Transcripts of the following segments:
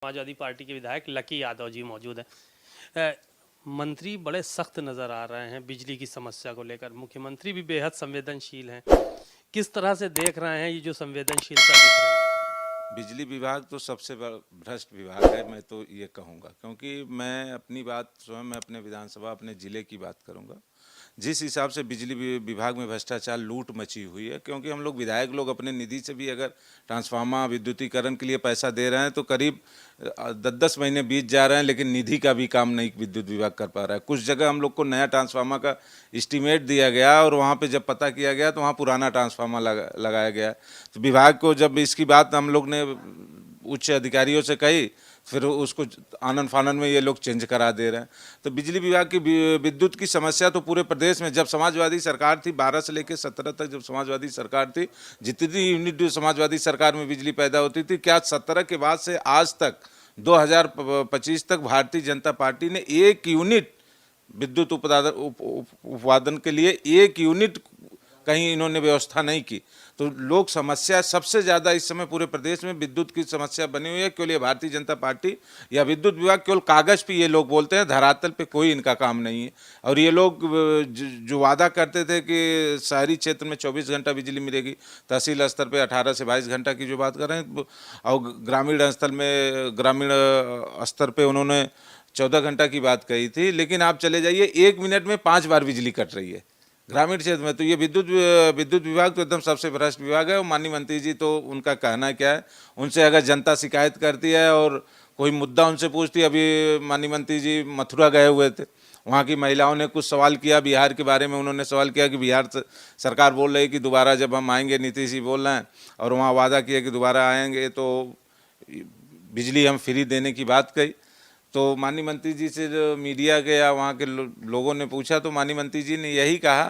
Samajwadi party के विधायक lucky Yadav ji मौजूद हैं। मंत्री बड़े सख्त नजर आ रहे हैं बिजली की समस्या को लेकर। मुख्यमंत्री भी बेहद संवेदनशील हैं। किस तरह से देख रहे हैं ये जो संवेदनशीलता दिख रही है? बिजली विभाग तो सबसे बड़ा भ्रष्ट विभाग है, मैं तो ये कहूँगा, क्योंकि मैं अपनी बात स्वयं मैं अपने विधानसभा अपने ज़िले की बात करूँगा। जिस हिसाब से बिजली विभाग में भ्रष्टाचार लूट मची हुई है, क्योंकि हम लोग विधायक लोग अपने निधि से भी अगर ट्रांसफार्मर विद्युतीकरण के लिए पैसा दे रहे हैं तो करीब 10-10 महीने बीत जा रहे हैं, लेकिन निधि का भी काम नहीं विद्युत विभाग कर पा रहा है। कुछ जगह हम लोग को नया ट्रांसफार्मर का एस्टीमेट दिया गया और वहाँ पे जब पता किया गया तो वहाँ पुराना ट्रांसफार्मर लगाया गया। तो विभाग को जब इसकी बात हम लोग ने उच्च अधिकारियों से कही, फिर उसको आनन फानन में ये लोग चेंज करा दे रहे हैं। तो बिजली विभाग की विद्युत की समस्या तो पूरे प्रदेश में, जब समाजवादी सरकार थी 12 से लेकर 17 तक, जब समाजवादी सरकार थी, जितनी यूनिट समाजवादी सरकार में बिजली पैदा होती थी, क्या 17 के बाद से आज तक 2025 तक भारतीय जनता पार्टी ने एक यूनिट विद्युत उत्पादन के लिए एक यूनिट कहीं इन्होंने व्यवस्था नहीं की। तो लोग समस्या सबसे ज़्यादा इस समय पूरे प्रदेश में विद्युत की समस्या बनी हुई है। केवल ये भारतीय जनता पार्टी या विद्युत विभाग केवल कागज़ पे ये लोग बोलते हैं, धरातल पे कोई इनका काम नहीं है। और ये लोग जो वादा करते थे कि शहरी क्षेत्र में 24 घंटा बिजली मिलेगी, तहसील स्तर पे 18 से 22 घंटा की जो बात कर रहे हैं, और ग्रामीण स्तर पे उन्होंने 14 घंटा की बात कही थी। लेकिन आप चले जाइए, 1 मिनट में 5 बार बिजली कट रही है ग्रामीण क्षेत्र में। तो ये विद्युत विभाग तो एकदम सबसे भ्रष्ट विभाग है। और माननीय मंत्री जी तो उनका कहना क्या है, उनसे अगर जनता शिकायत करती है और कोई मुद्दा उनसे पूछती है, अभी माननीय मंत्री जी मथुरा गए हुए थे, वहाँ की महिलाओं ने कुछ सवाल किया बिहार के बारे में। उन्होंने सवाल किया कि बिहार सरकार बोल रही है कि दोबारा जब हम आएंगे, नीतीश जी बोल रहे हैं, और वहाँ वादा किया कि दोबारा आएंगे तो बिजली हम फ्री देने की बात कही। तो माननीय मंत्री जी से जो मीडिया के या वहाँ के लोगों ने पूछा, तो माननीय मंत्री जी ने यही कहा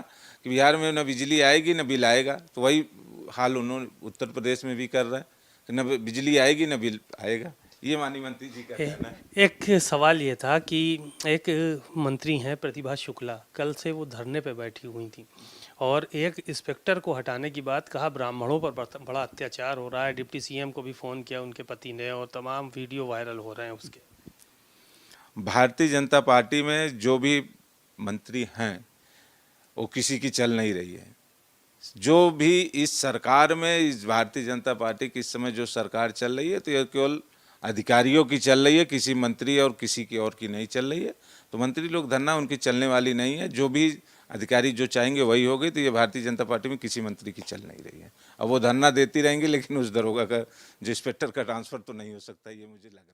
कि बिहार में न बिजली आएगी न बिल आएगा। तो वही हाल उन्होंने उत्तर प्रदेश में भी कर रहे हैं कि न बिजली आएगी न बिल आएगा। ये माननीय मंत्री जी का कहना है। एक सवाल ये था कि एक मंत्री हैं प्रतिभा शुक्ला, कल से वो धरने पे बैठी हुई थी और एक इंस्पेक्टर को हटाने की बात कहा। ब्राह्मणों पर बड़ा अत्याचार हो रहा है। डिप्टी सीएम को भी फ़ोन किया उनके पति ने, और तमाम वीडियो वायरल हो रहे हैं उसके। भारतीय जनता पार्टी में जो भी मंत्री हैं वो किसी की चल नहीं रही है। जो भी इस सरकार में, इस भारतीय जनता पार्टी की इस समय जो सरकार चल रही है, तो यह केवल अधिकारियों की चल रही है, किसी मंत्री और किसी की और की नहीं चल रही है। तो मंत्री लोग धरना उनकी चलने वाली नहीं है। जो भी अधिकारी जो चाहेंगे वही होगी। तो ये भारतीय जनता पार्टी में किसी मंत्री की चल नहीं रही है। अब वो धरना देती रहेंगी, लेकिन उस दरोगा का जो इंस्पेक्टर का ट्रांसफ़र तो नहीं हो सकता, ये मुझे लग रहा है।